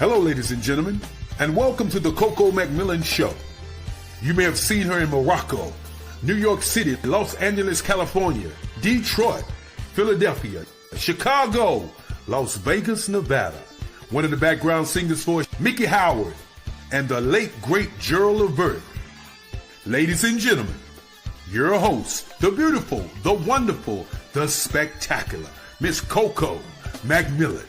Hello, ladies and gentlemen, and welcome to the Coco McMillan Show. You may have seen her in Morocco, New York City, Los Angeles, California, Detroit, Philadelphia, Chicago, Las Vegas, Nevada. One of the background singers for Mickey Howard and the late, great Gerald Levert. Ladies and gentlemen, your host, the beautiful, the wonderful, the spectacular, Miss Coco McMillan.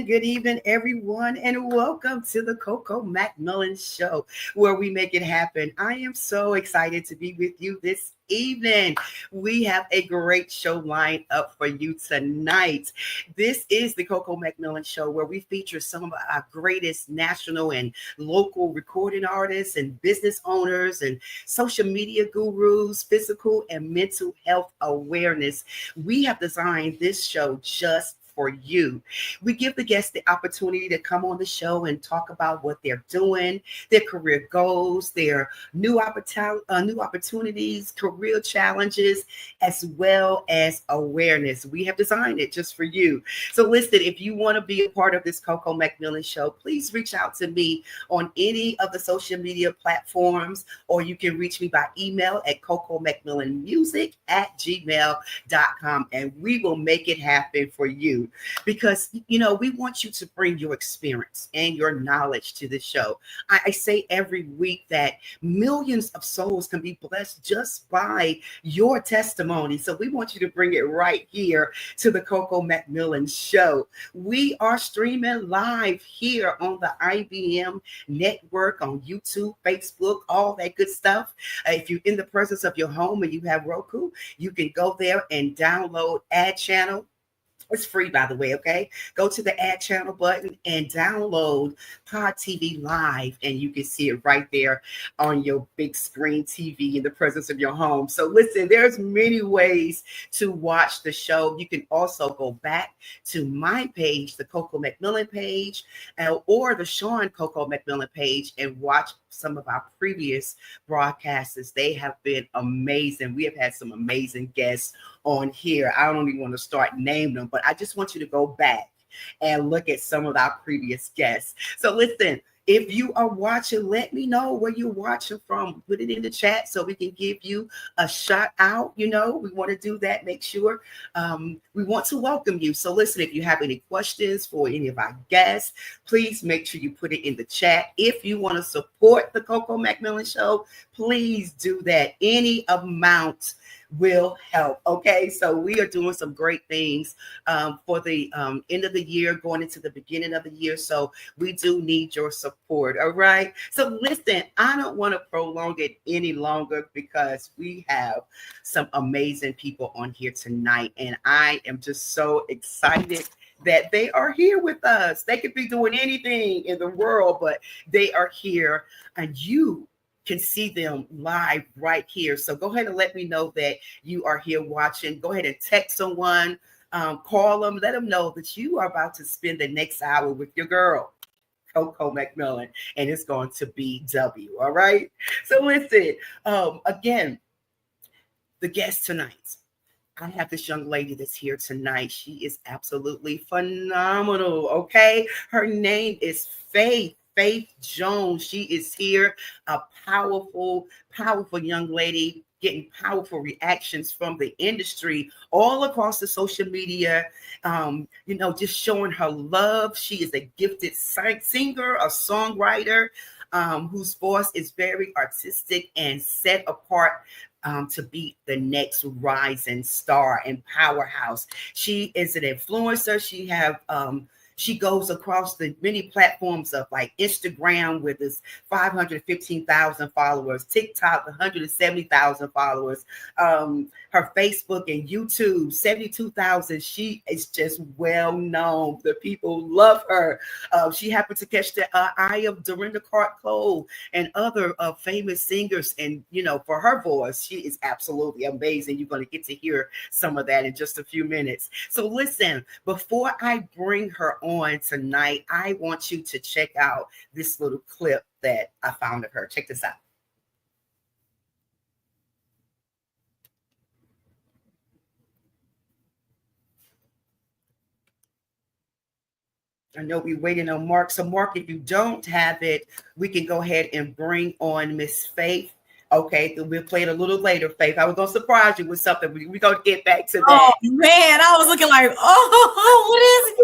Good evening, everyone, and welcome to the Coco McMillan Show, where we make it happen. I am so excited to be with you this evening. We have a great show lined up for you tonight. This is the Coco McMillan Show, where we feature some of our greatest national and local recording artists and business owners and social media gurus, physical and mental health awareness. We have designed this show just for you. We give the guests the opportunity to come on the show and talk about what they're doing, their career goals, their new opportunities, career challenges, as well as awareness. We have designed it just for you. So listen, if you want to be a part of this Coco McMillan Show, please reach out to me on any of the social media platforms, or you can reach me by email at cocomcmillanmusic@gmail.com, and we will make it happen for you. Because, we want you to bring your experience and your knowledge to the show. I say every week that millions of souls can be blessed just by your testimony. So we want you to bring it right here to the Coco McMillan Show. We are streaming live here on the IBM network, on YouTube, Facebook, all that good stuff. If you're in the presence of your home and you have Roku, you can go there and download Ad Channel. It's free, by the way, okay? Go to the Add Channel button and download Pod TV Live, and you can see it right there on your big screen TV in the presence of your home. So listen, there's many ways to watch the show. You can also go back to my page, the Coco McMillan page, or the Sean Coco McMillan page, and watch some of our previous broadcasts. They have been amazing. We have had some amazing guests on here. I don't even want to start naming them, but I just want you to go back and look at some of our previous guests. So listen, if you are watching, let me know where you're watching from. Put it in the chat so we can give you a shout out. We want to do that. Make sure we want to welcome you. So listen, if you have any questions for any of our guests, please make sure you put it in the chat. If you want to support the Coco McMillan Show, please do that. Any amount will help. Okay, so we are doing some great things for the end of the year, going into the beginning of the year. So we do need your support. All right. So listen, I don't want to prolong it any longer because we have some amazing people on here tonight, and I am just so excited that they are here with us. They could be doing anything in the world, but they are here, and you can see them live right here. So go ahead and let me know that you are here watching. Go ahead and text someone, call them, let them know that you are about to spend the next hour with your girl, Coco McMillan, and it's going to be W. All right. So listen, again, the guest tonight. I have this young lady that's here tonight. She is absolutely phenomenal. Okay. Her name is Faith Jones. She is here, a powerful young lady, getting powerful reactions from the industry all across the social media. Just showing her love. She is a gifted singer, a songwriter, whose voice is very artistic and set apart to be the next rising star and powerhouse. She is an influencer. She goes across the many platforms of like Instagram with this 515,000 followers, TikTok 170,000 followers, her Facebook and YouTube 72,000. She is just well known. The people love her. She happened to catch the eye of Dorinda Clark-Cole and other famous singers, and for her voice, she is absolutely amazing. You're going to get to hear some of that in just a few minutes. So listen, before I bring her on tonight, I want you to check out this little clip that I found of her. Check this out. I know we're waiting on Mark. So Mark, if you don't have it, we can go ahead and bring on Miss Faith. Okay, so we'll play it a little later, Faith. I was going to surprise you with something. We're going to get back to that. Oh, man, I was looking like, oh, what is it?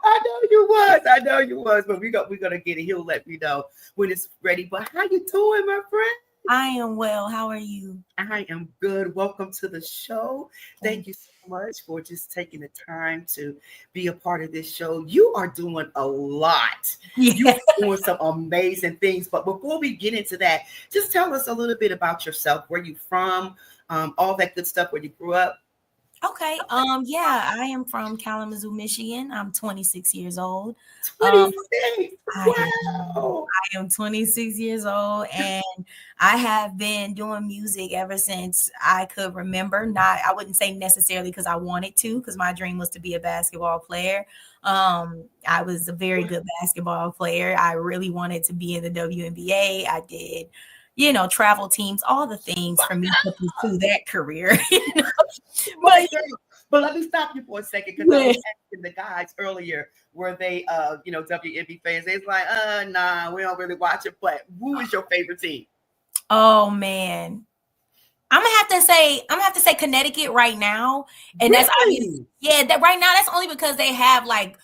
I know you was, but we're gonna get it. He'll let me know when it's ready. But how you doing, my friend? I am well. How are you? I am good. Welcome to the show. Thank you so much for just taking the time to be a part of this show. You are doing a lot. Yeah. You're doing some amazing things. But before we get into that, just tell us a little bit about yourself, where you from, all that good stuff, where you grew up. Okay. Yeah, I am from Kalamazoo, Michigan. I'm 26 years old. 26. Wow. I am 26 years old, and I have been doing music ever since I could remember. I wouldn't say necessarily because I wanted to, because my dream was to be a basketball player. I was a very good basketball player. I really wanted to be in the WNBA. I did, travel teams, all the things for me to pursue that career. But let me stop you for a second, because I was asking the guys earlier, were they WNBA fans? They was like, nah, we don't really watch it. But who is your favorite team? Oh man, I'm gonna have to say Connecticut right now, and that's obvious. Yeah, that right now that's only because they have like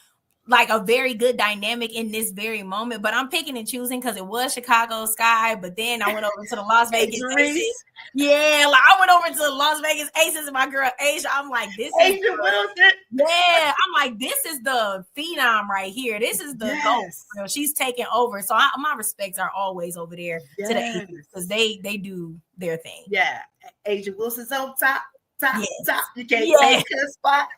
a very good dynamic in this very moment. But I'm picking and choosing because it was Chicago Sky, but then I went over to the Las Vegas Aces. Yeah, like I went over to the Las Vegas Aces and my girl Asia. I'm like, this is I'm like, this is the phenom right here. This is the GOAT. She's taking over. So my respects are always over there to the Aces, because they do their thing. Yeah. Asia Wilson's on top. Top. You can't take her spot.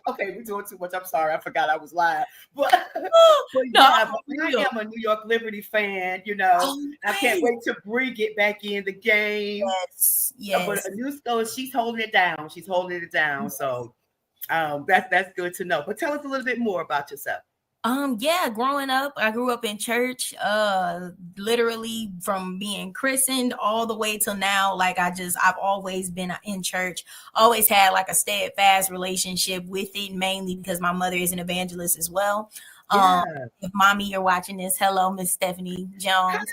Okay, we're doing too much. I'm sorry. I forgot I was live. But I am a New York Liberty fan, I can't wait to Bree get back in the game. Yes. But Anusko, she's holding it down. Yes. So that's good to know. But tell us a little bit more about yourself. Growing up, I grew up in church, literally from being christened all the way till now. Like I've always been in church, always had like a steadfast relationship with it, mainly because my mother is an evangelist as well. If mommy, you're watching this, hello, Miss Stephanie Jones.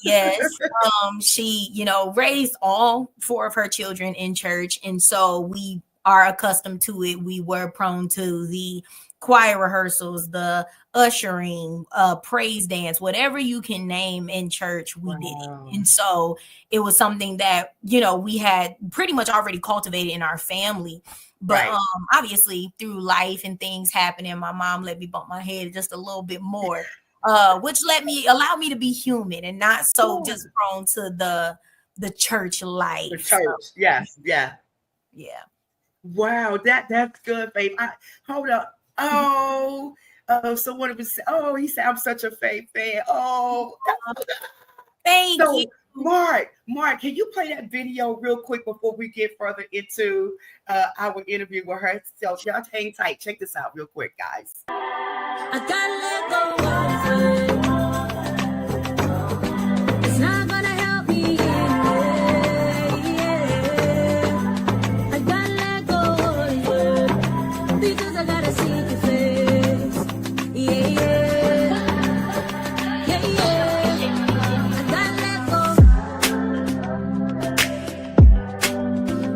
Yes. She, raised all 4 of her children in church. And so we are accustomed to it. We were prone to the choir rehearsals, the ushering, praise dance, whatever you can name in church, we did it. And so it was something that, we had pretty much already cultivated in our family. But obviously through life and things happening, my mom let me bump my head just a little bit more, which allowed me to be human and not so just prone to the church life. The church, so, yes, yeah. Wow, that's good, babe. Hold up. Someone was. He said I'm such a Faith fan. Thank you. Mark, can you play that video real quick before we get further into our interview with her? So y'all hang tight. Check this out real quick, guys. I gotta let go. It's not gonna help me. I gotta let go because I gotta see your face. I gotta let go.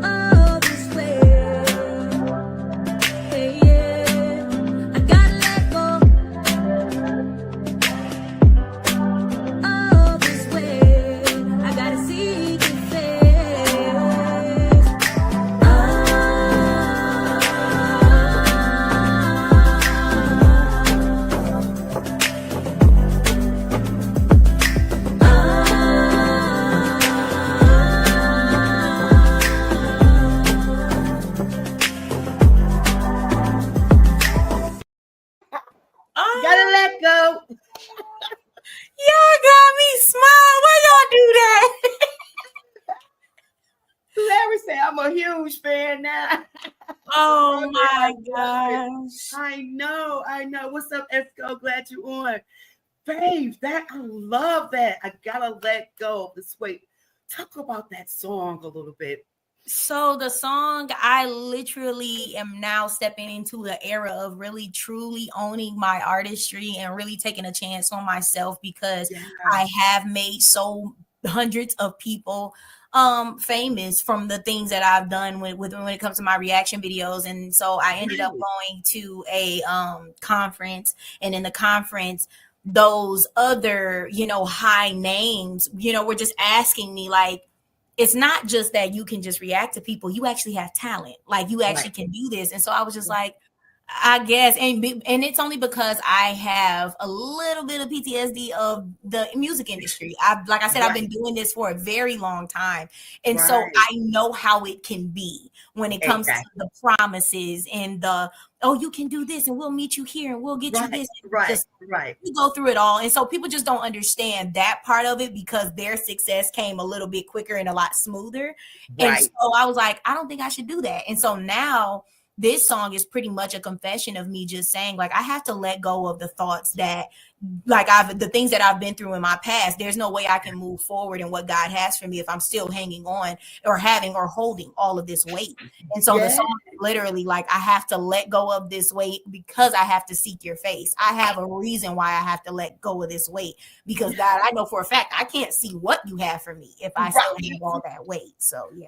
Oh, this way. I gotta let go. Oh, this way. I gotta see your face. Gotta let go. Y'all got me smile. Why y'all do that? Larry said I'm a huge fan now. Oh my gosh. I know. What's up, Esco? Glad you on. Babe, I love that. I gotta let go of this weight. Talk about that song a little bit. So the song, I literally am now stepping into the era of really truly owning my artistry and really taking a chance on myself because I have made so hundreds of people famous from the things that I've done when it comes to my reaction videos. And so I ended up going to a conference, and in the conference, those other, high names, were just asking me like, it's not just that you can just react to people. You actually have talent. Like you actually can do this. And so I was just like, I guess, and it's only because I have a little bit of PTSD of the music industry. Like I said, I've been doing this for a very long time. And so I know how it can be when it comes to the promises and you can do this and we'll meet you here and we'll get you this. We go through it all. And so people just don't understand that part of it because their success came a little bit quicker and a lot smoother. And so I was like, I don't think I should do that. And so now this song is pretty much a confession of me just saying, like, I have to let go of the thoughts that, like, the things that I've been through in my past. There's no way I can move forward in what God has for me if I'm still hanging on or having or holding all of this weight. And so the song is literally like, I have to let go of this weight because I have to seek your face. I have a reason why I have to let go of this weight because God, I know for a fact I can't see what you have for me if I still have all that weight. So yeah.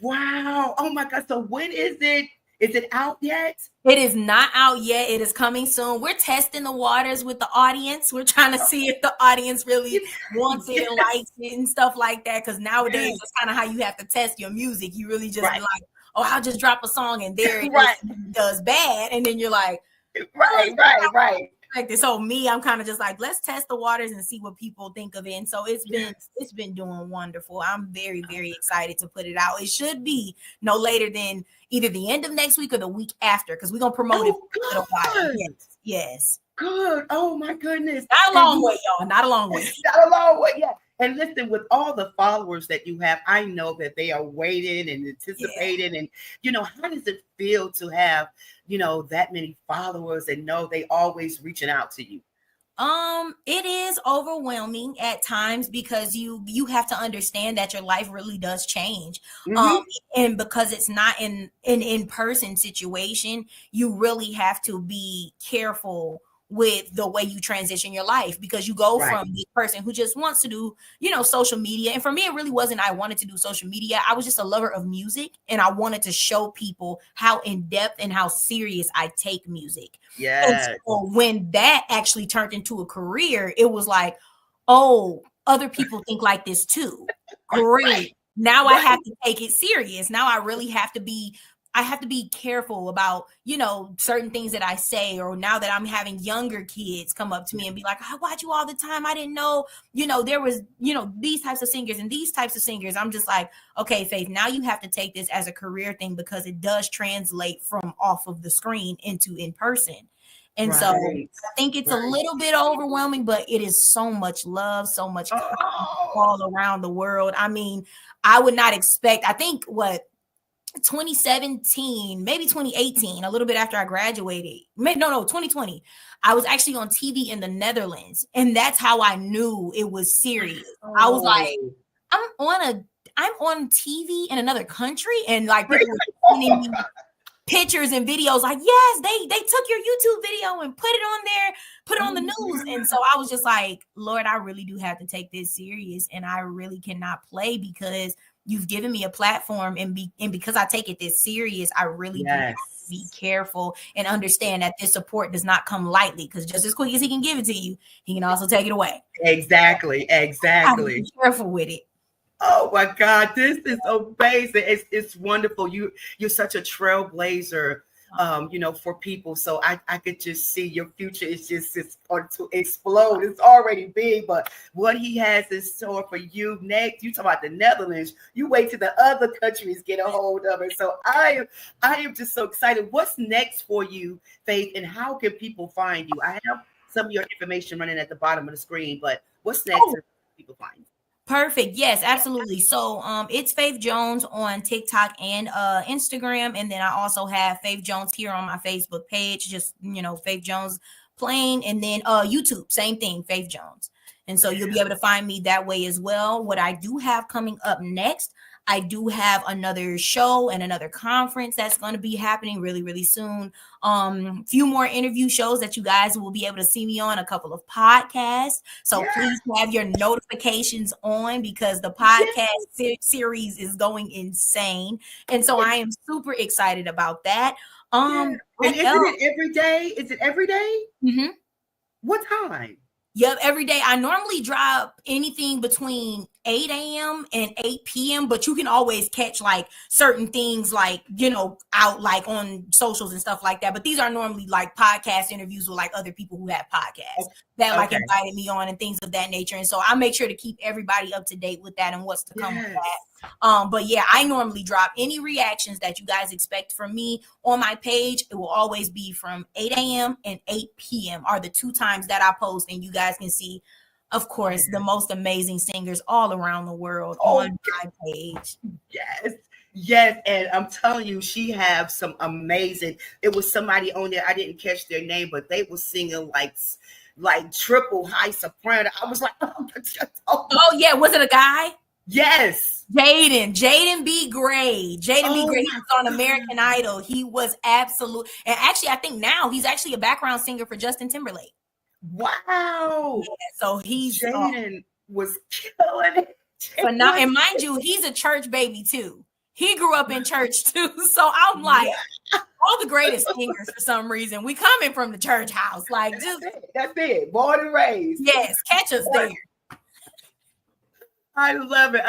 Wow. Oh my God. So when is it? Is it out yet? It is not out yet. It is coming soon. We're testing the waters with the audience. We're trying to see if the audience really wants it and likes it and stuff like that. Because nowadays, it's kind of how you have to test your music. You really just be like, I'll just drop a song and there it does bad. And then you're like, right. So me, I'm kind of just like, let's test the waters and see what people think of it. And so it's been doing wonderful. I'm very, very excited to put it out. It should be no later than either the end of next week or the week after, because we're gonna promote it for a little while. Yes. Good. Oh my goodness. Not a long way, y'all. Not a long way. Not a long way. Yeah. And listen, with all the followers that you have, I know that they are waiting and anticipating. And, how does it feel to have, that many followers and know they always reaching out to you? It is overwhelming at times because you have to understand that your life really does change. And because it's not an in-person situation, you really have to be careful with the way you transition your life, because you go Right. from the person who just wants to do, social media. And for me, it really wasn't, I wanted to do social media. I was just a lover of music, and I wanted to show people how in depth and how serious I take music. And Yes. so when that actually turned into a career, it was like, oh, other people think like this too. Great. Now I have to take it serious. Now I really have to be careful about, certain things that I say, or now that I'm having younger kids come up to me and be like, I watch you all the time. I didn't know, there was, these types of singers and these types of singers. I'm just like, okay, Faith, now you have to take this as a career thing, because it does translate from off of the screen into in person. And so I think it's a little bit overwhelming, but it is so much love, so much all around the world. I mean, I would not expect, I think 2017, maybe 2018, a little bit after I graduated. No, 2020. I was actually on TV in the Netherlands, and that's how I knew it was serious. I was like, I'm on TV in another country, and like people were sending me pictures and videos like, yes, they took your YouTube video and put it on there, put it on the news. And so I was just like, Lord, I really do have to take this serious, and I really cannot play, because you've given me a platform, and because I take it this serious, I really do have to be careful and understand that this support does not come lightly, because just as quick as he can give it to you, he can also take it away. Exactly. I have to be careful with it. Oh my God, this is amazing. It's wonderful. You're such a trailblazer, for people. So I could just see your future is just going to explode. It's already big, but what he has in store for you next, you talk about the Netherlands, you wait till the other countries get a hold of it. So I am just so excited. What's next for you, Faith, and how can people find you? I have some of your information running at the bottom of the screen, but what's next for people find you? Perfect. Yes, absolutely. So it's Faith Jones on TikTok and Instagram. And then I also have Faith Jones here on my Facebook page, just Faith Jones plain. And then YouTube, same thing, Faith Jones. And so you'll be able to find me that way as well. What I do have coming up next, I do have another show and another conference that's going to be happening really, really soon. Few more interview shows that you guys will be able to see me on, a couple of podcasts. So please have your notifications on, because the podcast series is going insane. And so I am super excited about that. And isn't it every day? Is it every day? Mm-hmm. What time? Yep, every day. I normally drop anything between 8 a.m. and 8 p.m., but you can always catch like certain things like, out like on socials and stuff like that. But these are normally like podcast interviews with like other people who have podcasts that like invited me on and things of that nature. And so I make sure to keep everybody up to date with that and what's to come with that. But yeah, I normally drop any reactions that you guys expect from me on my page. It will always be from 8 a.m. and 8 p.m. are the two times that I post, and you guys can see, of course, the most amazing singers all around the world on my page. Yes. And I'm telling you, she have some amazing, it was somebody on there, I didn't catch their name, but they were singing like triple high soprano. I was like, oh yeah, was it a guy? Yes. Jaden B. Gray. Jaden B. Gray, he was on American Idol. He was absolute. And actually, I think now he's actually a background singer for Justin Timberlake. Wow. Yeah, so Jaden was killing it. So now, and mind you, he's a church baby too. He grew up in church too. So I'm like, all the greatest singers for some reason, we coming from the church house. Like, that's it. Born and raised. Yes, catch us there. I love it.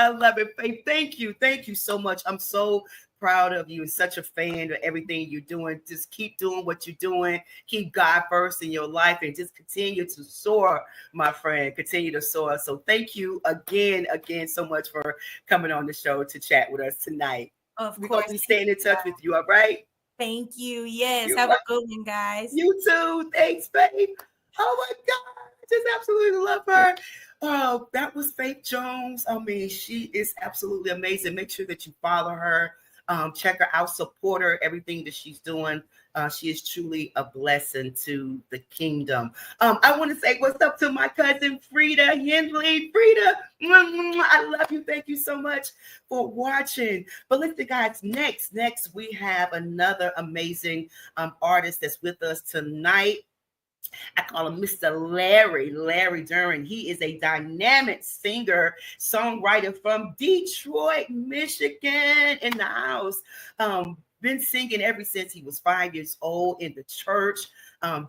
Faith, thank you so much. I'm so proud of you. Such a fan of everything you're doing. Just keep doing what you're doing. Keep God first in your life, and just continue to soar, my friend. Continue to soar. So thank you again so much for coming on the show to chat with us tonight. We're going to be staying in touch with you, all right? Thank you. Yes. Have a good one, guys. You too. Thanks, babe. Oh my God. I just absolutely love her. Oh, that was Faith Jones. I mean, she is absolutely amazing. Make sure that you follow her. Check her out, support her, everything that she's doing. She is truly a blessing to the kingdom. I want to say what's up to my cousin Frida Hindley. Frida, I love you. Thank you so much for watching. But listen, guys, next we have another amazing artist that's with us tonight. I call him Mr. Larry Duran. He is a dynamic singer, songwriter from Detroit, Michigan, in the house. Been singing ever since he was 5 years old in the church,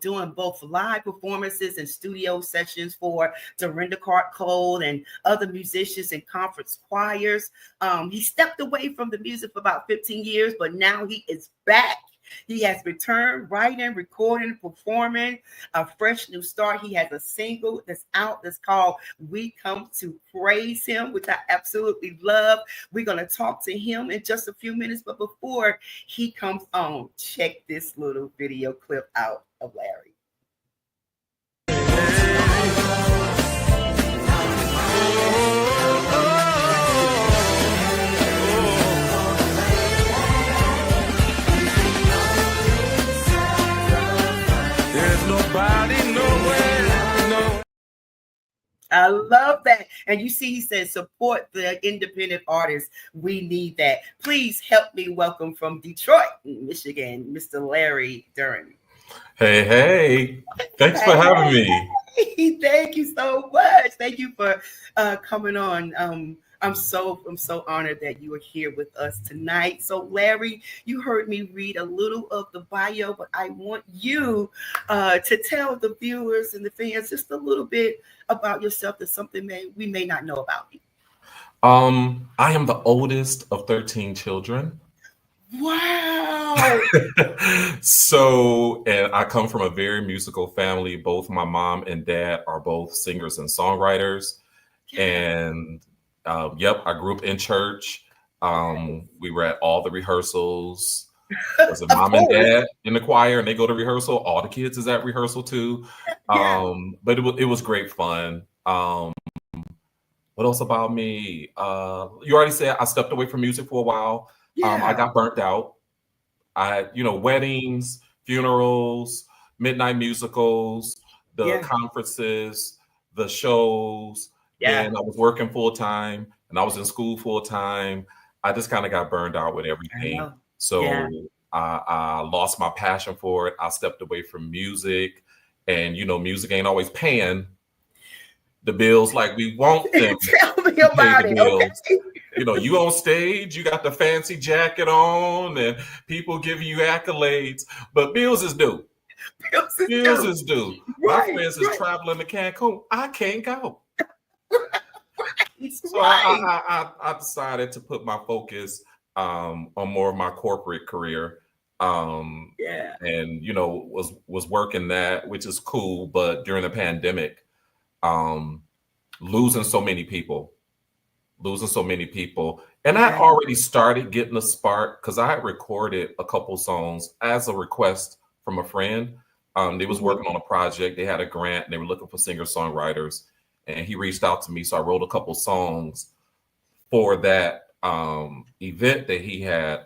doing both live performances and studio sessions for Dorinda Clark Cole and other musicians and conference choirs. He stepped away from the music for about 15 years, but now he is back. He has returned writing, recording, performing a fresh new start. He has a single that's out that's called We Come to Praise Him, which I absolutely love. We're going to talk to him in just a few minutes. But before he comes on, check this little video clip out of Larry. I love that. And you see, he says, support the independent artists. We need that. Please help me welcome from Detroit, Michigan, Mr. Larry Duran. Hey. Thanks for having me. Thank you so much. Thank you for coming on. I'm so honored that you are here with us tonight. So, Larry, you heard me read a little of the bio, but I want you to tell the viewers and the fans just a little bit about yourself. That's something we may not know about you. I am the oldest of 13 children. Wow. So, and I come from a very musical family. Both my mom and dad are both singers and songwriters. Yeah. And I grew up in church. We were at all the rehearsals. There's a mom and dad in the choir, and they go to rehearsal. All the kids is at rehearsal too. Yeah. But it was great fun. What else about me? You already said I stepped away from music for a while. Yeah. I got burnt out. Weddings, funerals, midnight musicals, the conferences, the shows. Yeah. And I was working full time and I was in school full time. I just kind of got burned out with everything. So I lost my passion for it. I stepped away from music, and music ain't always paying the bills like we want them. Tell me about it. Okay. You on stage, you got the fancy jacket on, and people giving you accolades, but bills is due. Bills is due. Right, my friends is traveling to Cancun. I can't go. So I decided to put my focus on more of my corporate career. And was working that, which is cool, but during the pandemic, losing so many people. And I already started getting a spark because I had recorded a couple songs as a request from a friend. They was working on a project. They had a grant and they were looking for singer-songwriters. And he reached out to me. So I wrote a couple songs for that event that he had,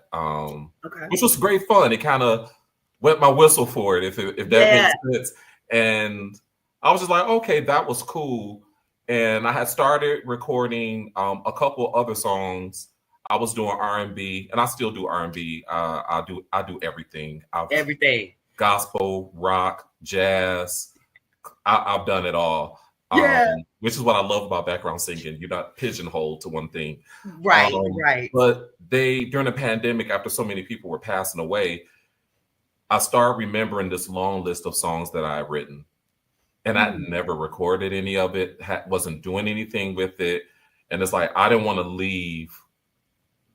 which was great fun. It kind of wet my whistle for it, if that makes sense. And I was just like, okay, that was cool. And I had started recording a couple other songs. I was doing R&B, and I still do R&B. I do everything. Everything. Gospel, rock, jazz. I've done it all. Which is what I love about background singing. You're not pigeonholed to one thing. Right. But during the pandemic, after so many people were passing away, I started remembering this long list of songs that I had written. And I never recorded any of it, wasn't doing anything with it. And it's like, I didn't want to leave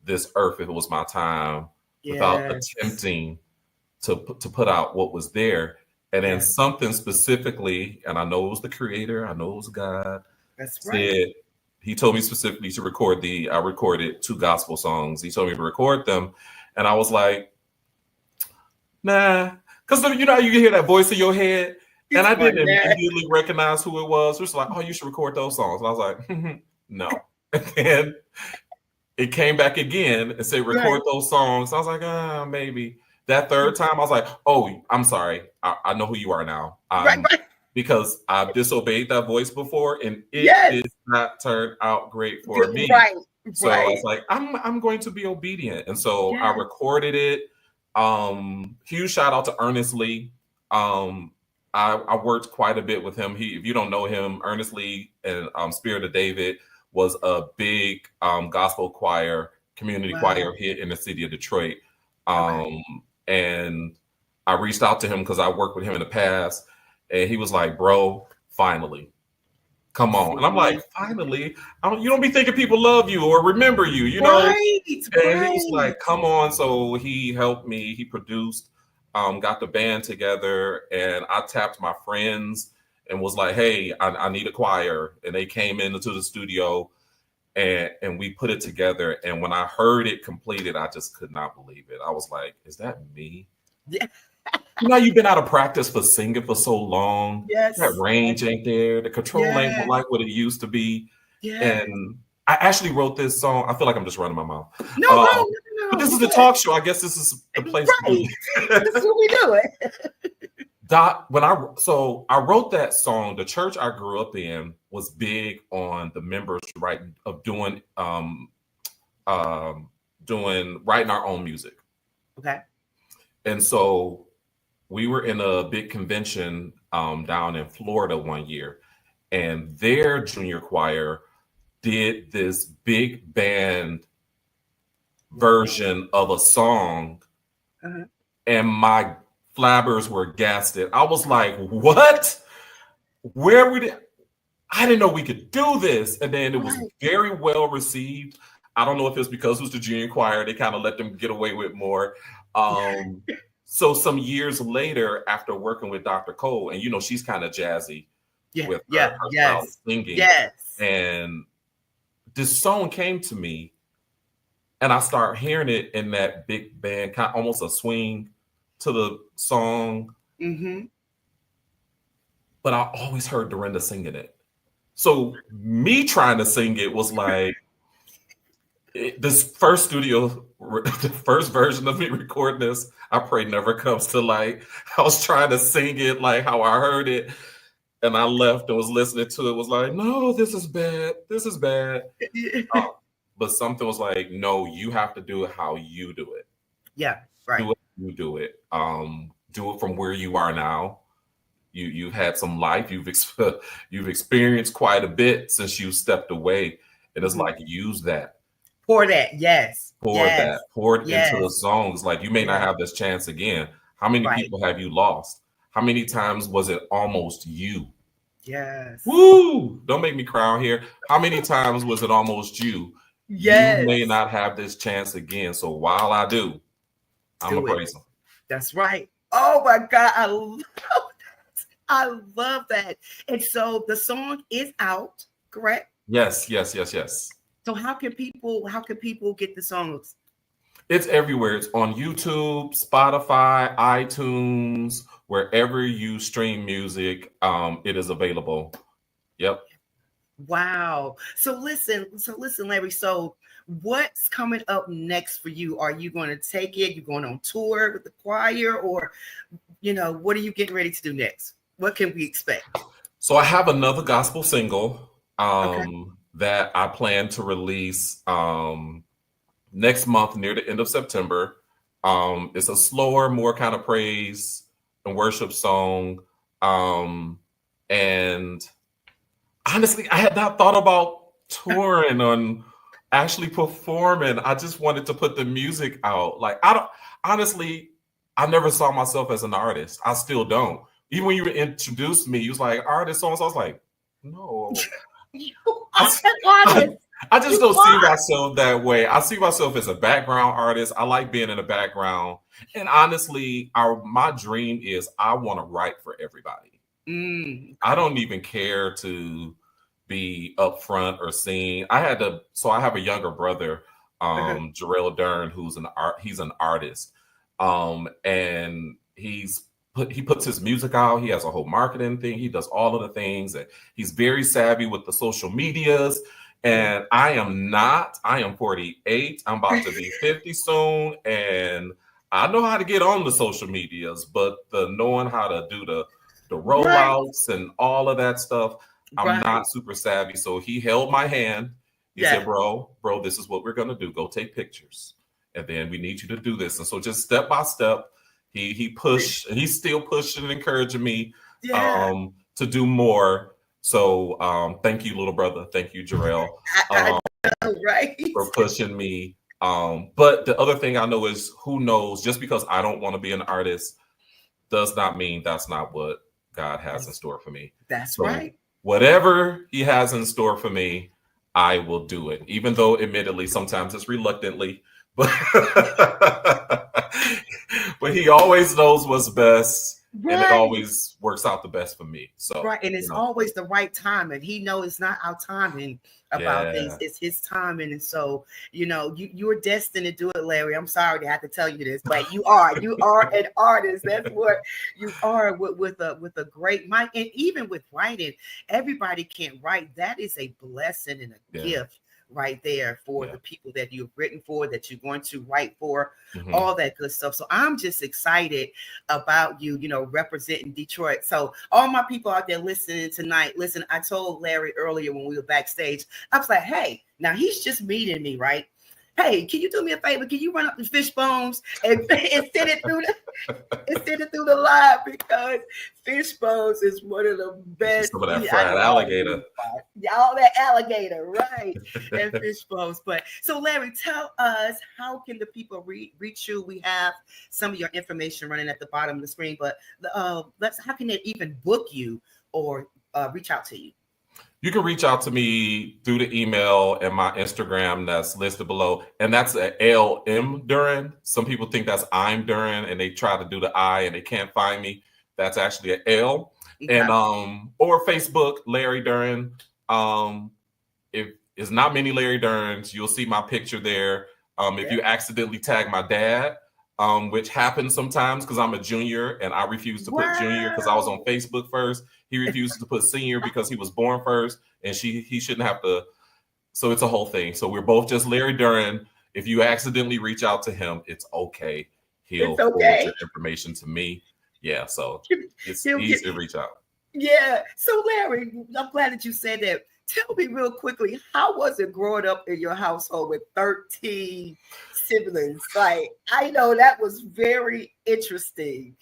this earth if it was my time without attempting to put out what was there. And then something specifically, and I know it was the creator, I know it was God. That's right. He told me specifically to record I recorded 2 gospel songs. He told me to record them. And I was like, nah. Because you can hear that voice in your head. And I didn't immediately recognize who it was. It was like, oh, you should record those songs. And I was like, no. And then it came back again and said, record those songs. I was like, maybe. That third time, I was like, oh, I'm sorry. I know who you are now. Because I've disobeyed that voice before, and it did not turn out great for me. So I was like, I'm going to be obedient. And so I recorded it. Huge shout out to Ernest Lee. I worked quite a bit with him. If you don't know him, Earnestly and Spirit of David was a big gospel choir, community Wow. choir here in the city of Detroit. Okay. And I reached out to him because I worked with him in the past, and he was like, "Bro, finally, come on." And I'm like, "Finally? You don't be thinking people love you or remember you, you know?" Right, And he was right. like, "Come on." So he helped me. He produced, got the band together, and I tapped my friends and was like, "Hey, I need a choir." And they came into the studio, and we put it together. And when I heard it completed, I just could not believe it. I was like, "Is that me?" Yeah. You know, you've been out of practice for singing for so long. Yes. That range ain't there. The control ain't Yeah. like what it used to be. Yeah. And I actually wrote this song. I feel like I'm just running my mouth. No, Um, no, no, but no. this is You a good. talk show. I guess this is the place to do Right. This is what we do it. I wrote that song. The church I grew up in was big on the members doing writing our own music. Okay. And so we were in a big convention down in Florida one year, and their junior choir did this big band version of a song, Uh-huh. and my flabbers were gasted. I was like, "What? Where would it?" I didn't know we could do this. And then it was Right. very well received. I don't know if it's because it was the junior choir, they kind of let them get away with more. So some years later, after working with Dr. Cole, and she's kind of jazzy Yeah. with Yeah. her style of Yes. singing. Yes. And this song came to me, and I started hearing it in that big band, kind of almost a swing to the song. Mm-hmm. But I always heard Dorinda singing it. So me trying to sing it was like this the first version of me recording this, I pray never comes to light. I was trying to sing it like how I heard it, and I left and was listening to it, was like, "No, this is bad. This is bad." But something was like, "No, you have to do it how you do it. Yeah. Right. Do it how you do it. Do it from where you are now. You've had some life. You've experienced quite a bit since you stepped away. And it's like, use that. Pour that. Yes. Pour Yes. it Yes. into the songs. Like, you may not Yes. have this chance again. How many Right. people have you lost? How many times was it almost you? Yes. Woo! Don't make me cry out here. How many times was it almost you? Yes. You may not have this chance again. So while I do, I'm Do going to it. praise him. That's right. Oh my God. I love that. I love that. And so the song is out, correct? Yes. So how can people get the songs? It's everywhere. It's on YouTube, Spotify, iTunes, wherever you stream music. It is available. Yep. Wow. So listen, Larry. So what's coming up next for you? Are you going to take it? You're going on tour with the choir, or what are you getting ready to do next? What can we expect? So I have another gospel single Okay. that I plan to release next month near the end of September. It's a slower, more kind of praise and worship song. And honestly, I had not thought about touring on actually performing. I just wanted to put the music out. Like, I never saw myself as an artist. I still don't. Even when you introduced me, you was like, artist songs. I was like, no. I just don't see myself that way. I see myself as a background artist. I like being in the background. And honestly, my dream is I want to write for everybody. I don't even care to be up front or sing. I have a younger brother, Jarrell Dern, who's he's an artist. And he puts his music out. He has a whole marketing thing. He does all of the things, and he's very savvy with the social medias. And I am not. I am 48. I'm about to be 50 soon, and I know how to get on the social medias, but the knowing how to do the rollouts and all of that stuff, I'm not super savvy. So he held my hand. He said, bro, this is what we're gonna do. Go take pictures, and then we need you to do this. And so just step by step, he pushed, and he's still pushing and encouraging me Yeah. to do more. So thank you, little brother. Thank you, Jarrell, I know, right? for pushing me. But the other thing I know is, who knows, just because I don't want to be an artist does not mean that's not what God has in store for me. That's So right. whatever he has in store for me, I will do it, even though admittedly sometimes it's reluctantly, but but he always knows what's best, and it Right. always works out the best for me. So, Right. And it's always the right time. And he knows it's not our timing about things, yeah. it's his timing. And so, you're destined to do it, Larry. I'm sorry to have to tell you this, but you are an artist. That's what you are, with a great mind. And even with writing, everybody can't write. That is a blessing and a Yeah. gift right there for Yeah. the people that you've written for, that you're going to write for, Mhm. all that good stuff. So I'm just excited about you, representing Detroit. So all my people out there listening tonight, listen, I told Larry earlier when we were backstage, I was like, hey, now he's just meeting me, right? Hey, can you do me a favor? Can you run up the fish bones and send it through the live, because fish bones is one of the best. Some of that fried alligator. Y'all, that alligator, right? And fish bones. But so, Larry, tell us, how can the people reach you? We have some of your information running at the bottom of the screen, but how can they even book you or reach out to you? You can reach out to me through the email and my Instagram that's listed below. And that's LM Duran. Some people think that's I'm Duran, and they try to do the I and they can't find me. That's actually an L. Okay. And or Facebook, Larry Duran. If it's not many Larry Durans, you'll see my picture there. If you accidentally tag my dad, which happens sometimes because I'm a junior and I refuse to put junior because I was on Facebook first. He refuses to put senior because he was born first, and he shouldn't have to. So it's a whole thing. So we're both just Larry Duran. If you accidentally reach out to him, it's okay. He'll forward your information to me. Yeah, so it's easy to reach out. Yeah. So Larry, I'm glad that you said that. Tell me real quickly, how was it growing up in your household with 13 siblings? Like, I know that was very interesting.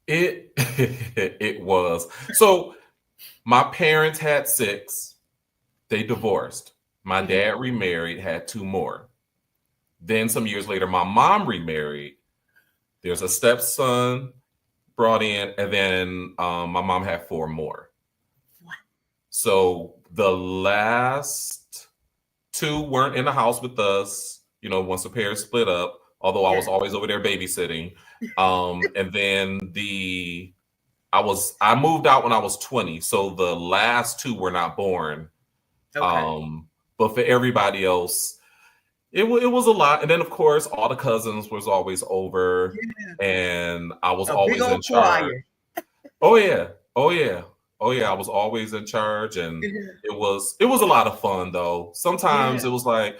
It was. So my parents had 6. They divorced. My dad remarried, had 2 more. Then some years later, my mom remarried. There's a stepson brought in, and then my mom had 4 more. What? So the last 2 weren't in the house with us, once the parents split up, although I was always over there babysitting. And then I moved out when I was 20. So the last 2 were not born. Okay. But for everybody else, it was a lot. And then, of course, all the cousins was always over, and I was always in charge. Oh yeah. I was always in charge, and it was a lot of fun though. Sometimes it was like,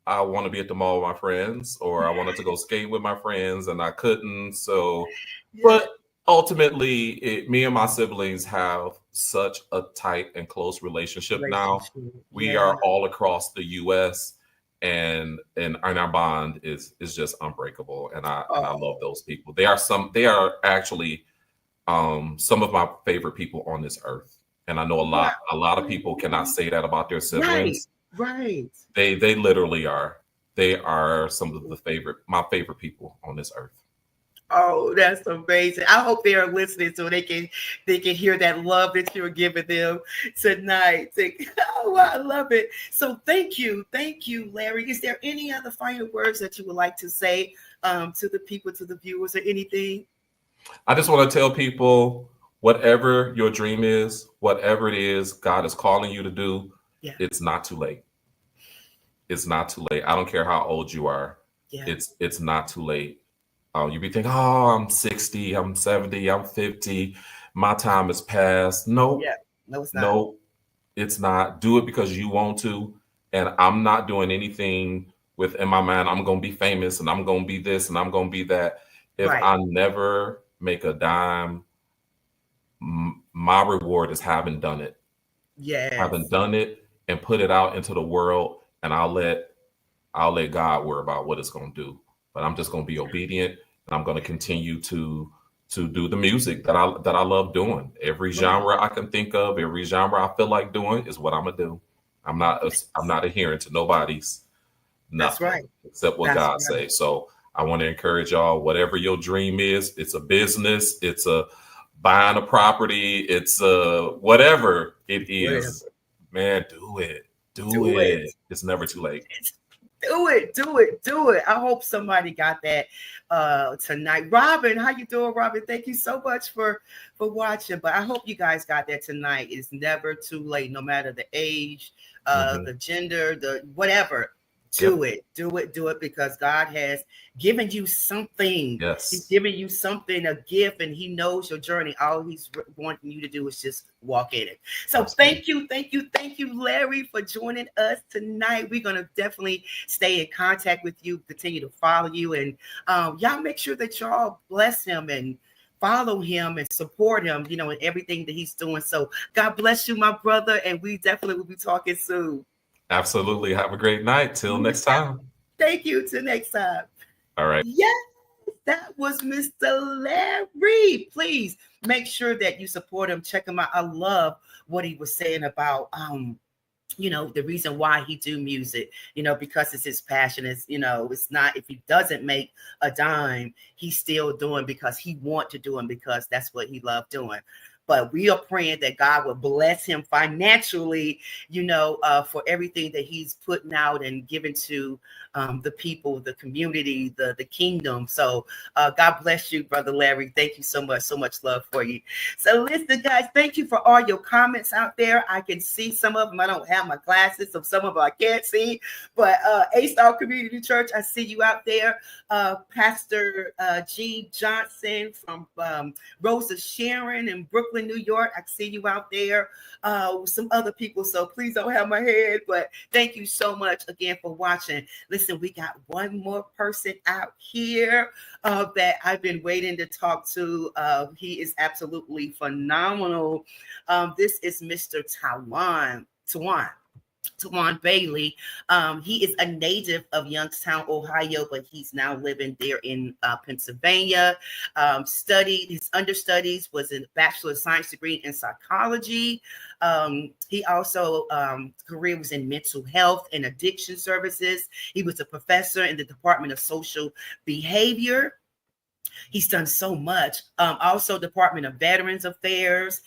I want to be at the mall with my friends, or I wanted to go skate with my friends, and I couldn't. So, but ultimately, me and my siblings have such a tight and close relationship now. We are all across the U.S., and our bond is just unbreakable. And I love those people. They are actually some of my favorite people on this earth. And I know a lot of people cannot say that about their siblings. Right. They literally are. They are some of my favorite people on this earth. Oh, that's amazing. I hope they are listening so they can hear that love that you're giving them tonight. Oh, I love it. So thank you, Larry. Is there any other final words that you would like to say to the people, to the viewers, or anything? I just want to tell people, whatever your dream is, whatever it is God is calling you to do, it's not too late. It's not too late. I don't care how old you are. It's not too late. You be thinking, oh, I'm 60, I'm 70, I'm 50. My time is past. Nope. No, it's not. Nope. It's not. Do it because you want to. And I'm not doing anything in my mind, I'm going to be famous, and I'm going to be this, and I'm going to be that. If I never make a dime, my reward is having done it. Having done it and put it out into the world, and I'll let God worry about what it's going to do. But I'm just going to be obedient, and I'm going to continue to to do the music that I love doing. Every genre I can think of, every genre I feel like doing is what I'm gonna do. I'm not adhering to nobody's That's nothing right. except what That's God right. says. So I want to encourage y'all, whatever your dream is, it's a business, it's a buying a property, it's a whatever it is, man, do it. Do it. It's never too late. Do it, do it, do it. I hope somebody got that tonight. Robin, how you doing, Robin? Thank you so much for watching. But I hope you guys got that tonight. It's never too late, no matter the age, the gender, the whatever. Do it, because God has given you something. Yes. He's giving you something, a gift, and He knows your journey. All He's wanting you to do is just walk in it. So thank you, Larry, for joining us tonight. We're gonna definitely stay in contact with you, continue to follow you, and y'all make sure that y'all bless him and follow him and support him, in everything that he's doing. So God bless you, my brother, and we definitely will be talking soon. Absolutely. Have a great night. Till next time. Thank you. Till next time. All right. Yes, that was Mr. Larry. Please make sure that you support him. Check him out. I love what he was saying about the reason why he do music, because it's his passion. It's not, if he doesn't make a dime, he's still doing because he want to do it, because that's what he loved doing. But we are praying that God will bless him financially, for everything that he's putting out and giving to the people, the community, the kingdom. So God bless you, Brother Larry. Thank you so much love for you. So listen, guys, thank you for all your comments out there. I can see some of them. I don't have my glasses, so some of them I can't see. But A-Star Community Church, I see you out there. Pastor G. Johnson from Rosa Sharon in Brooklyn, New York. I see you out there. Some other people, so please don't have my head, but thank you so much again for watching. Listen, we got one more person out here that I've been waiting to talk to. He is absolutely phenomenal. This is Mr. Tawan Bailey. He is a native of Youngstown, Ohio, but he's now living there in Pennsylvania. Studied, his understudies was a Bachelor of Science degree in psychology. He also, career was in mental health and addiction services. He was a professor in the Department of Social Behavior. He's done so much. Also, Department of Veterans Affairs.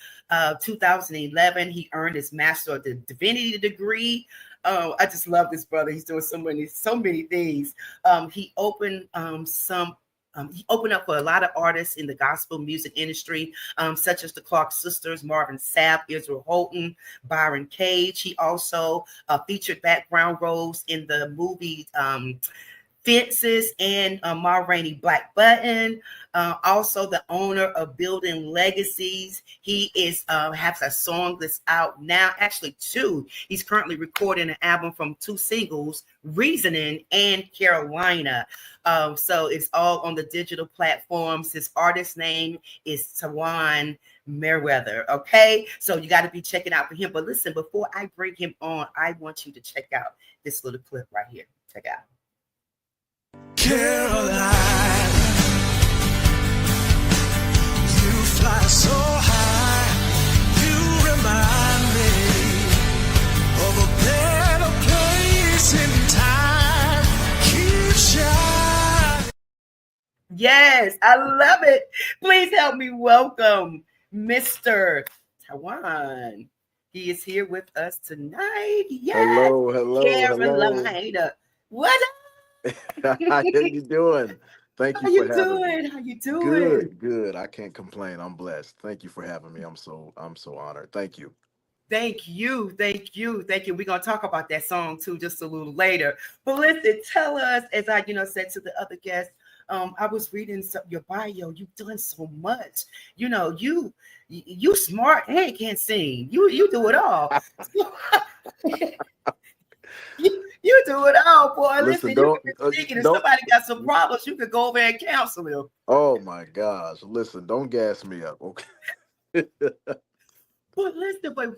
2011, he earned his Master of Divinity degree. I just love this brother. He's doing so many things. He opened up for a lot of artists in the gospel music industry, such as the Clark Sisters, Marvin Sapp, Israel Houghton, Byron Cage. He also featured background roles in the movie Fences and Ma Rainey Black Button. Also the owner of Building Legacies. He has a song that's out now, actually two. He's currently recording an album from two singles, Reasoning and Carolina. So it's all on the digital platforms. His artist name is Tawan Merriweather. Okay, so you got to be checking out for him. But listen, before I bring him on, I want you to check out this little clip right here. Check out. Caroline, you fly so high, you remind me of a better place in time. Keep shining. Yes, I love it. Please help me welcome Mr. Tawan. He is here with us tonight. Yes. Hello, Carolina. What up? How you doing? Thank you for having me. How you doing? Good. I can't complain. I'm blessed. Thank you for having me. I'm so honored. Thank you. Thank you. We're gonna talk about that song too just a little later. But listen, tell us, as I said to the other guests, I was reading your bio. You've done so much. You smart and can't sing. You do it all. You do it all, boy. Listen, you can be speaking. If somebody got some problems, you could go over and counsel them. Oh my gosh. Listen, don't gas me up, okay? But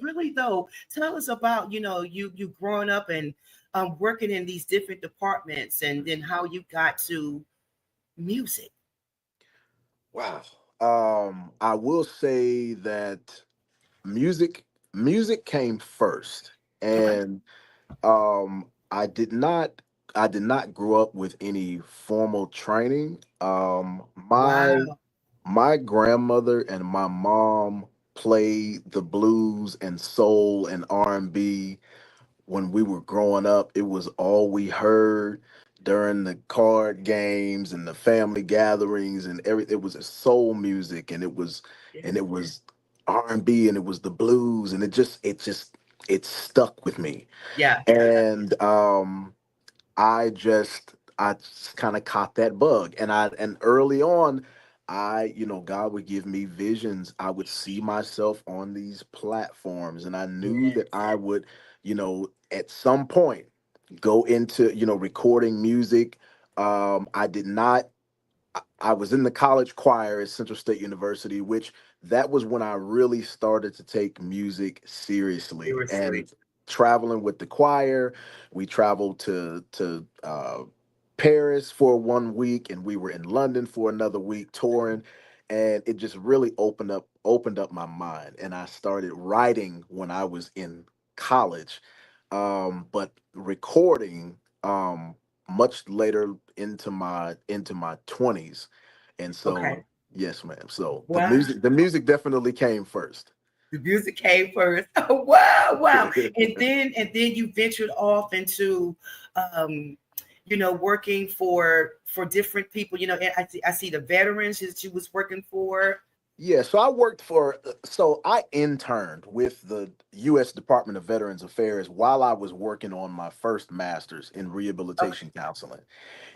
really though, tell us about, you growing up and working in these different departments, and then how you got to music. Wow. I will say that music music came first, Okay. and um I did not I did not grow up with any formal training. Wow. My grandmother and my mom played the blues and soul and R&B when we were growing up. It was all we heard during the card games and the family gatherings and everything. It was soul music, and Yes. it was R&B, and it was the blues, and it stuck with me. Yeah. And I just kind of caught that bug. And early on, God would give me visions. I would see myself on these platforms, and I knew that Yes. I would, at some point go into, recording music. I did not I was in the college choir at Central State University, which that was when I really started to take music seriously. Seriously. And traveling with the choir, we traveled to Paris for 1 week, and we were in London for another week touring, and it just really opened up my mind. And I started writing when I was in college, but recording much later into my 20s. And Okay. so, yes, ma'am. So the Wow. music definitely came first. The music came first. Oh, wow, wow. And then you ventured off into working for different people, and I see the veterans that you was working for. Yeah, so I interned with the U.S. Department of Veterans Affairs while I was working on my first master's in Okay. rehabilitation counseling.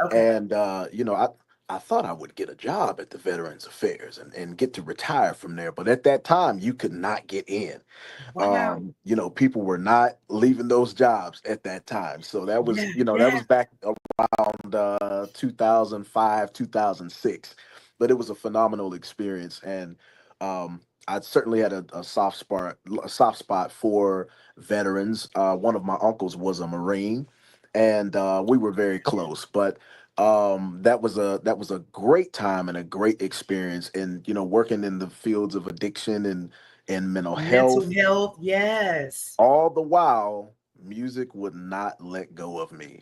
Okay. And I thought I would get a job at the Veterans Affairs and get to retire from there. But at that time, you could not get in. Wow. People were not leaving those jobs at that time. So Yeah, that yeah. was back around 2005, 2006. But it was a phenomenal experience, and I certainly had a soft spot for veterans. One of my uncles was a Marine, and we were very close. But that was a great time and a great experience, and working in the fields of addiction and mental Mental health. health, yes. All the while, music would not let go of me.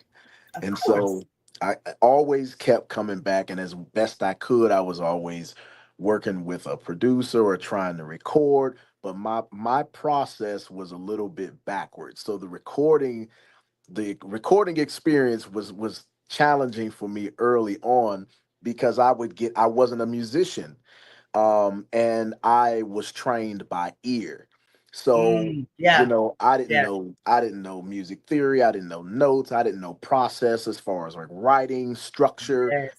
Of And course. so I always kept coming back, and as best I could, I was always working with a producer or trying to record. But my process was a little bit backwards. So the recording experience was challenging for me early on, because I wasn't a musician, and I was trained by ear. So, Yeah, yeah. I didn't know music theory, I didn't know notes, I didn't know process as far as like writing, structure, Yes.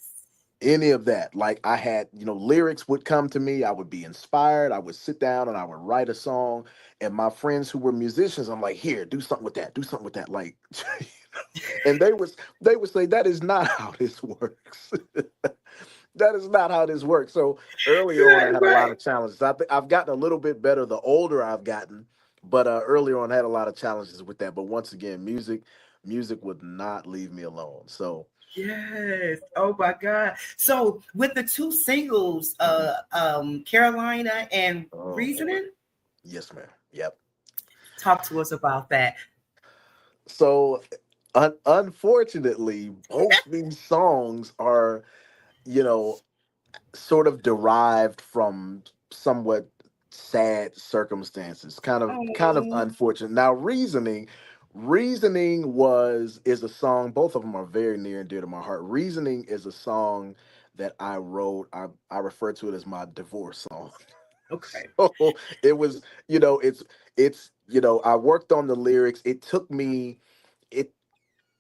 any of that. Like I had, lyrics would come to me, I would be inspired, I would sit down and I would write a song, and my friends who were musicians, I'm like, "Here, do something with that, do something with that." Like and they would say, "That is not how this works." That is not how this works. So early on, I Right, had a lot right. of challenges. I think I've gotten a little bit better the older I've gotten, but earlier on, I had a lot of challenges with that. But once again, music would not leave me alone. So, Yes. Oh my God. So with the two singles, mhm. Carolina and Oh boy, Reasoning, yes, ma'am. Yep. talk to us about that. So, unfortunately, both these songs are, you know, sort of derived from somewhat sad circumstances, kind of Oh, unfortunate. Now, reasoning was is a song. Both of them are very near and dear to my heart. Reasoning is a song that I wrote. I refer to it as my divorce song. okay. So it was, I worked on the lyrics. It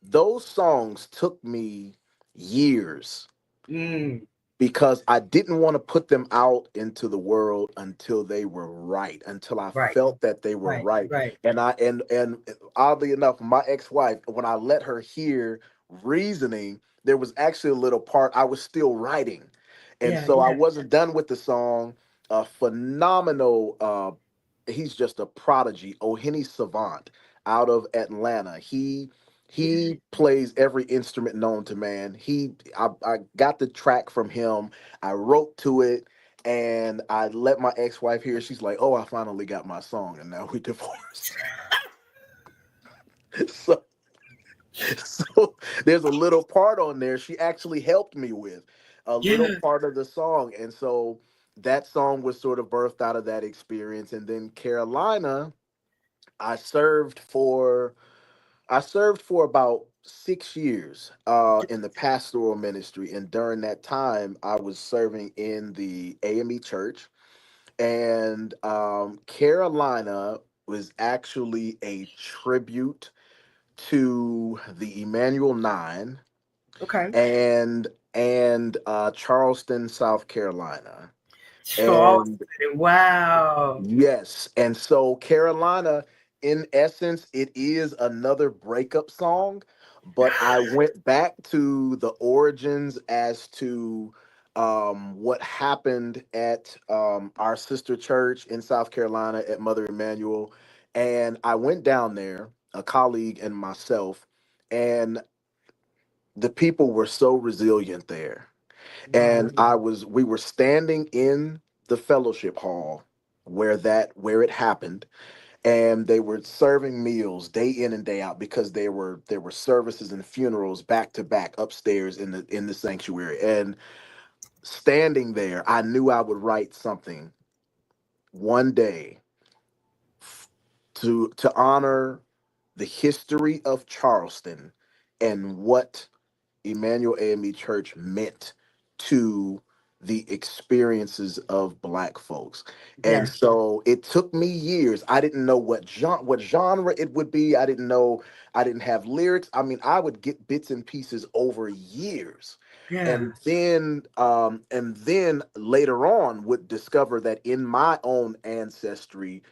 those songs took me years, Mm, because I didn't want to put them out into the world until they were right, until I right, felt that they were right, right. right. And oddly enough, my ex-wife, when I let her hear reasoning, there was actually a little part I was still writing. And Yeah, so I yeah, wasn't done with the song. A phenomenal he's just a prodigy, Ohini Savant out of Atlanta. yeah. He plays every instrument known to man. I got the track from him. I wrote to it, and I let my ex-wife hear. She's like, "Oh, I finally got my song," and now we divorced. so, so there's a little part on there she actually helped me with, a little Yeah. part of the song, and so that song was sort of birthed out of that experience. And then Carolina, I served for I served for about 6 years in the pastoral ministry, and during that time, I was serving in the AME church. And Carolina was actually a tribute to the Emmanuel Nine Okay. and Charleston, South Carolina. Charleston. And Wow. yes. And so Carolina, in essence, it is another breakup song, but I went back to the origins as to what happened at our sister church in South Carolina at Mother Emanuel. And I went down there, a colleague and myself, and the people were so resilient there. Wow. And we were standing in the fellowship hall where it happened, and they were serving meals day in and day out, because there were services and funerals back to back upstairs in the sanctuary. And standing there, I knew I would write something one day to honor the history of Charleston and what Emmanuel AME Church meant to the experiences of Black folks. And Yeah. so it took me years. I didn't know what genre it would be. I didn't know. I didn't have lyrics. I mean, I would get bits and pieces over years. Yeah. And then later on would discover that in my own ancestry,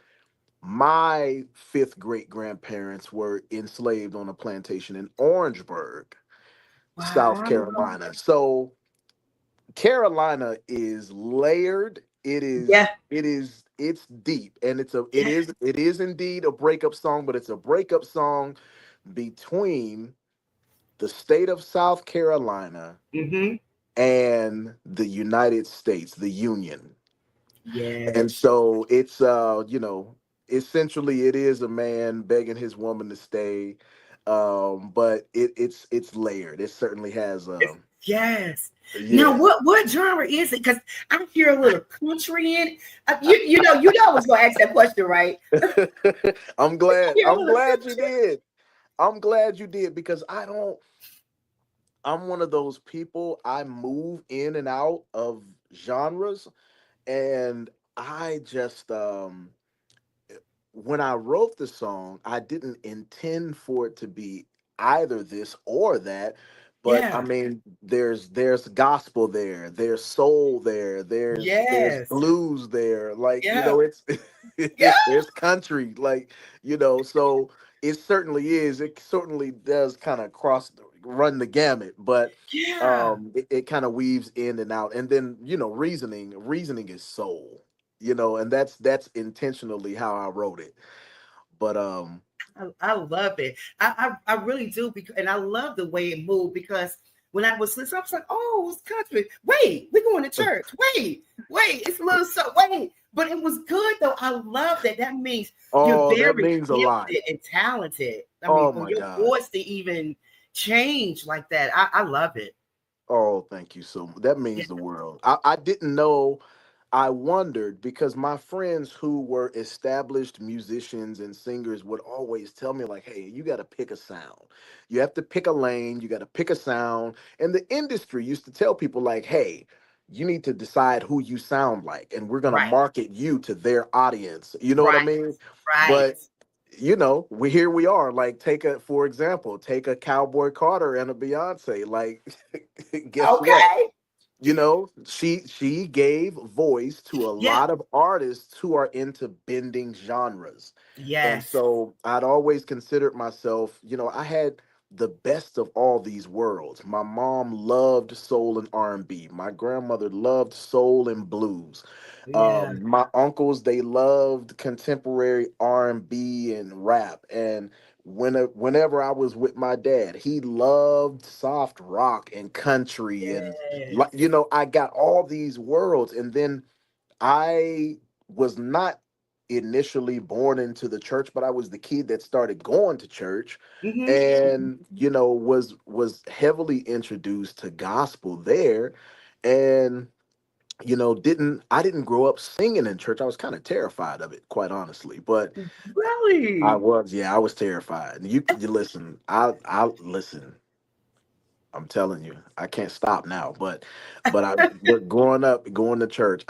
my fifth great grandparents were enslaved on a plantation in Orangeburg, South Wow. Carolina. So Carolina is layered. Yeah. It's deep, and Yeah. it is indeed a breakup song, but it's a breakup song between the state of South Carolina Mm-hmm. and the United States, the Union. And Yes. so it's essentially it is a man begging his woman to stay. But it's layered. It certainly has Yes. Now, yeah. what genre is it? Because I hear a little country in it. You know, I was gonna ask that question, right? I'm I glad. hear a I'm little glad you country. did. I'm glad you did, because I'm one of those people. I move in and out of genres, and I just when I wrote the song, I didn't intend for it to be either this or that. But I Yeah. mean, there's gospel there, there's soul there, there's Yes. blues there, like, Yeah. it's Yeah. there's country, like, so it certainly does kind of run the gamut. But Yeah. it kind of weaves in and out. And then, reasoning is soul, and that's intentionally how I wrote it. But I love it. I really do, because and I love the way it moved, because when I was listening, I was like, oh, it's country. Wait, we're going to church. Wait, it's a little so wait. But it was good though. I love that. That means you're oh, that very means a lot. gifted and talented. I mean, Oh for my your God. voice to even change like that, I love it. Oh, thank you so much. That Yeah. means the world. I didn't know. I wondered, because my friends who were established musicians and singers would always tell me, like, hey, you got to pick a sound. You have to pick a lane. You got to pick a sound. And the industry used to tell people, like, hey, you need to decide who you sound like, and we're going to Right, market you to their audience. You know what I right, mean? right. But we are, like, for example, take a Cowboy Carter and a Beyonce. Like, guess what? Okay. She gave voice to a Yeah. lot of artists who are into bending genres. And Yes. so I'd always considered myself, I had the best of all these worlds. My mom loved soul and R&B. My grandmother loved soul and blues. Yeah. My uncles, they loved contemporary R&B and rap. And whenever I was with my dad, he loved soft rock and country. And Yes. I got all these worlds. And then I was not initially born into the church, but I was the kid that started going to church, Hmm. and was heavily introduced to gospel there, and didn't grow up singing in church. I was kind of terrified of it, quite honestly. But Really? I was terrified. You listen, I listen. I'm telling you, I can't stop now. But growing up, going to church,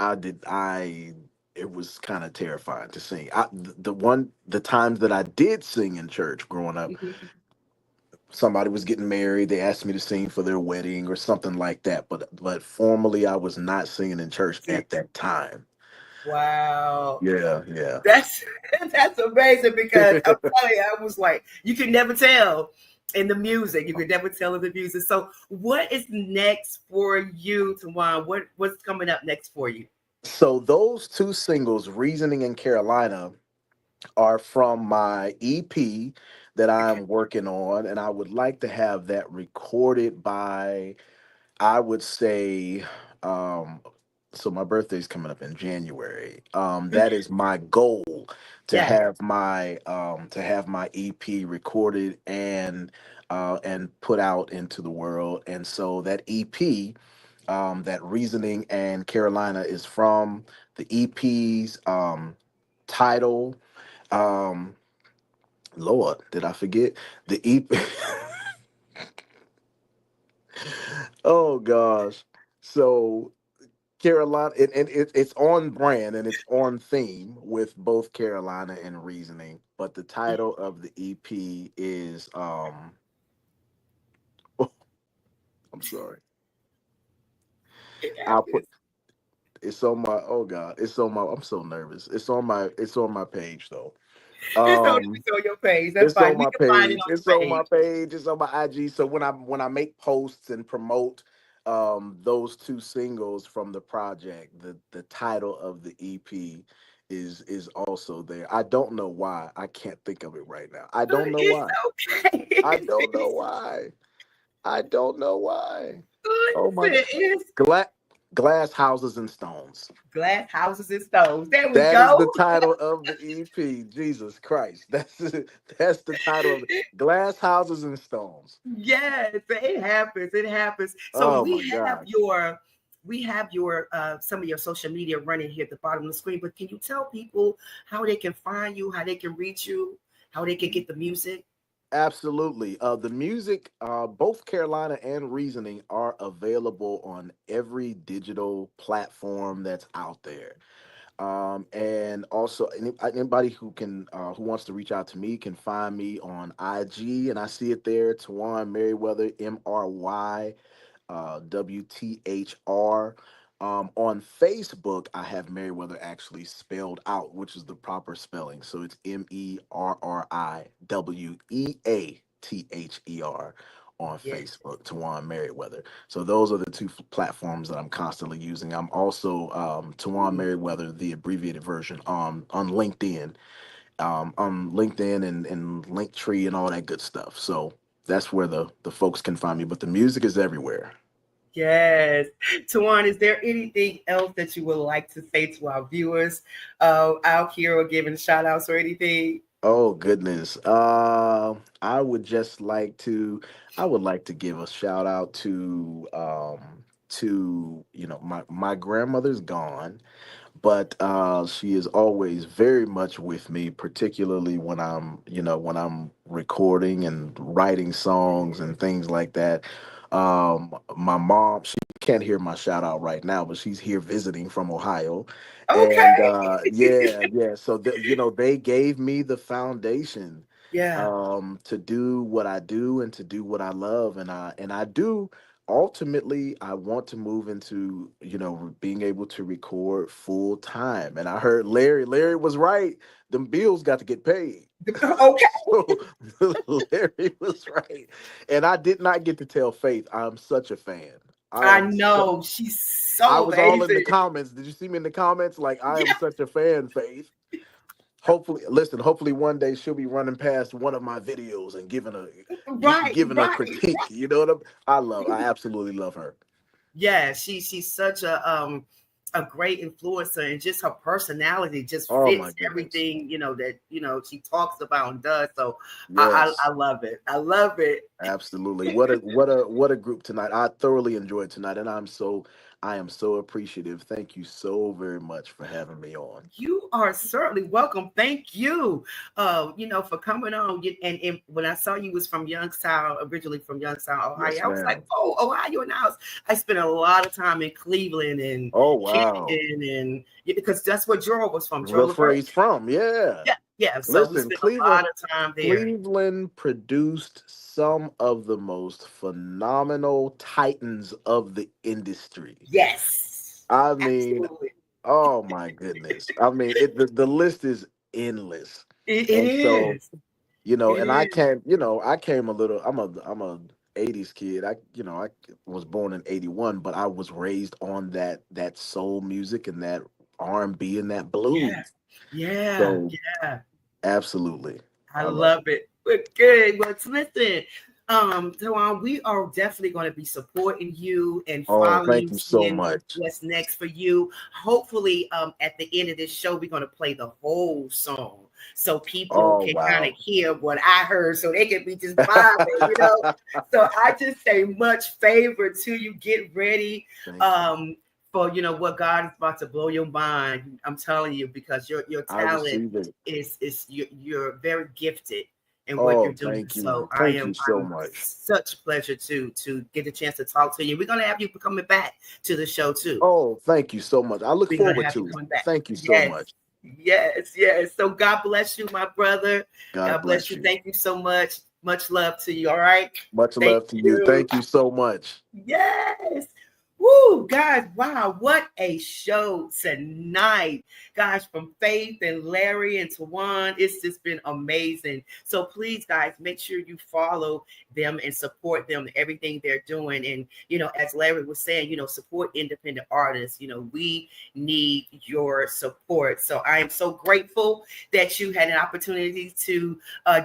it was kind of terrifying to sing. The times that I did sing in church growing up, Mhm. somebody was getting married, they asked me to sing for their wedding or something like that. But formally, I was not singing in church See, at that time. wow. Yeah, yeah. That's that's amazing because I'm telling you, I was like, you can never tell in the music. You can never tell in the music. So, what is next for you, Tawan? What's coming up next for you? So those two singles, Reasoning and Carolina, are from my EP that Okay. I'm working on, and I would like to have that recorded by, I would say, um, so my birthday's coming up in January. That is my goal, Yeah. to have my EP recorded and put out into the world. And so that EP, that Reasoning and Carolina, is from the EP's title. Um, Lord, did I forget the EP? Oh gosh. So Carolina, it's on brand and it's on theme with both Carolina and Reasoning, but the title of the EP is I'm sorry. It I'll put happens. it's on my oh god, it's on my I'm so nervous. It's on my page though. It's Um on your page. That's It's fine. on We my can find it page. on It's your on my page. page. It's on my IG. So when I make posts and promote those two singles from the project, the title of the EP is also there. I don't know why. I can't think of it right now. I don't know It's why. I okay. don't know why. I don't know why. Oh my God. Listen, it's Glass Glass Houses and Stones. glass houses and stones. There we That is the go. title of the EP. Jesus Christ. That's the title of it. Glass Houses and Stones. Yes, it happens. It happens. So Oh my God. we have your some of your social media running here at the bottom of the screen. But can you tell people how they can find you, how they can reach you, how they can get the music? Absolutely. The music, both Carolina and Reasoning, are available on every digital platform that's out there. And also, anybody who wants to reach out to me can find me on IG, and I see it there. Tawan Merriweather, WTHR. On Facebook, I have Merriweather actually spelled out, which is the proper spelling. So it's MERRIWEATHER on Yeah. Facebook, Tawan Merriweather. So those are the two platforms that I'm constantly using. I'm also Tawan Merriweather, the abbreviated version, on LinkedIn, and Linktree and all that good stuff. So that's where the folks can find me. But the music is everywhere. Yes. Tawan, is there anything else that you would like to say to our viewers out here or giving shout outs or anything? Oh goodness. I would like to give a shout out to my grandmother's gone, but she is always very much with me, particularly when I'm recording and writing songs and things like that. My mom, she can't hear my shout out right now, but she's here visiting from Ohio, and Okay. yeah. So they gave me the foundation Yeah. to do what I do and to do what I love, and I do. Ultimately, I want to move into being able to record full time. And I heard Larry was right. Them bills got to get paid. Okay. So Larry was right, and I did not get to tell Faith I'm such a fan. I I am. know. She's I so was all in the amazing. comments. Did you see me in the comments? Like, I am Yeah. such a fan, Faith. Hopefully, listen. Hopefully, one day she'll be running past one of my videos and Right, giving a right. critique. You know what I absolutely love her. Yeah, she's such a a great influencer, and just her personality just Oh my fits goodness. everything, that she talks about and does. So Yes. I love it. I love it. Absolutely. What a group tonight. I thoroughly enjoyed tonight, and I am so appreciative. Thank you so very much for having me on. You are certainly welcome. Thank you, for coming on. And when I saw you was from Youngstown, originally from Youngstown, Ohio, Yes, I was like, ma'am. oh, Ohio. And I spent a lot of time in Cleveland and Oh wow. Canton, and because that's where Jorah was from, Jorah LaFerge. LaFrey's from, yeah. Yeah, yeah. So we Listen, spent a lot of time there. Cleveland produced some of the most phenomenal titans of the industry. Yes, I mean, absolutely. oh my goodness. I mean, the list is endless. It And so, is. and It is. I came a little, I'm a 80s kid. I was born in 81, but I was raised on that soul music and that R&B and that Yeah, blues. yeah, So yeah. absolutely. I I love love it. We're good. Well, listen, Tawan, we are definitely going to be supporting you and Oh, following thank you, you so seeing much. what's next for you. Hopefully, at the end of this show, we're going to play the whole song so people Oh can kind of wow. hear what I heard, so they can be just vibing. So I just say much favor to you. Get ready. Thank you. For what God is about to blow your mind. I'm telling you, because your I talent received it. is you're very gifted in what you're Oh, doing. thank So you. Thank you so I'm much. such pleasure to get a chance to talk to you. We're gonna have you coming back to the show too. Oh, thank you so much. I look We're gonna forward have you to it. coming back. Thank you so Yes. much. Yes, yes. So God bless you, my brother. God bless you. you. Thank you so much. Much love to you. All right. Much Thank love to you. you. Thank you so much. Yes. Woo, guys, wow, what a show tonight. Guys, from Faith and Larry and Tawan, it's just been amazing. So please, guys, make sure you follow them and support them, everything they're doing. And, as Larry was saying, support independent artists. We need your support. So I am so grateful that you had an opportunity to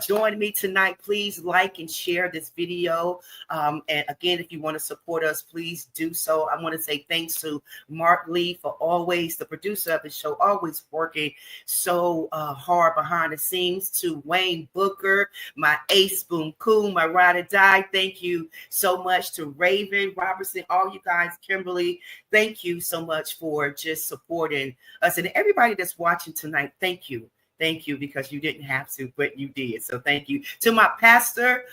join me tonight. Please like and share this video. And again, if you want to support us, please do so. I want to say thanks to Mark Lee for always, the producer of the show, always working so hard behind the scenes. To Wayne Booker, my ace boom cool, my ride or die. Thank you so much to Raven Robertson, all you guys, Kimberly. Thank you so much for just supporting us, and everybody that's watching tonight. Thank you. Thank you, because you didn't have to, but you did. So thank you to my pastor,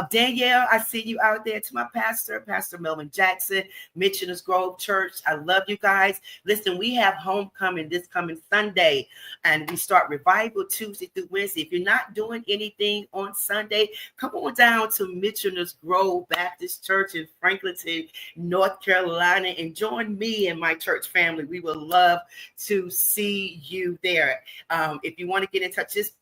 Danielle. I see you out there. To my pastor, Pastor Melvin Jackson, Missioners Grove Church. I love you guys. Listen, we have homecoming this coming Sunday, and we start revival Tuesday through Wednesday. If you're not doing anything on Sunday, come on down to Missioners Grove Baptist Church in Franklinton, North Carolina, and join me and my church family. We would love to see you there. If you want to get in touch, just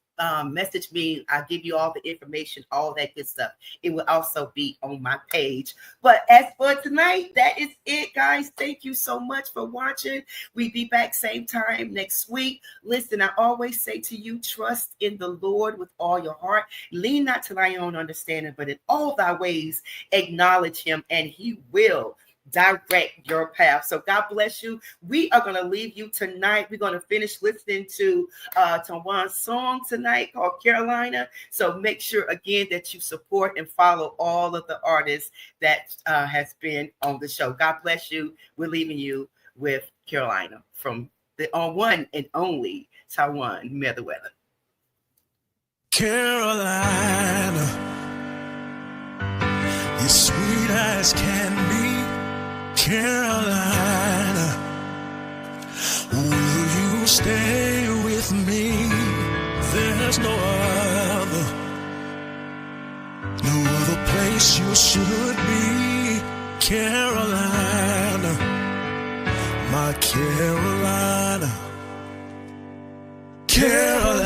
message me. I'll give you all the information, all that good stuff. It will also be on my page. But as for tonight, that is it, guys. Thank you so much for watching. We'll be back same time next week. Listen, I always say to you, trust in the Lord with all your heart. Lean not to thy own understanding, but in all thy ways acknowledge him, and he will direct your path. So God bless you. We are going to leave you tonight. We're going to finish listening to Tawan's song tonight called Carolina. So make sure again that you support and follow all of the artists that has been on the show. God bless you. We're leaving you with Carolina from the one and only Tawan Merriweather. Carolina, you're sweet as can be. Carolina, will you stay with me? There's no other place you should be. Carolina, my Carolina, Carolina.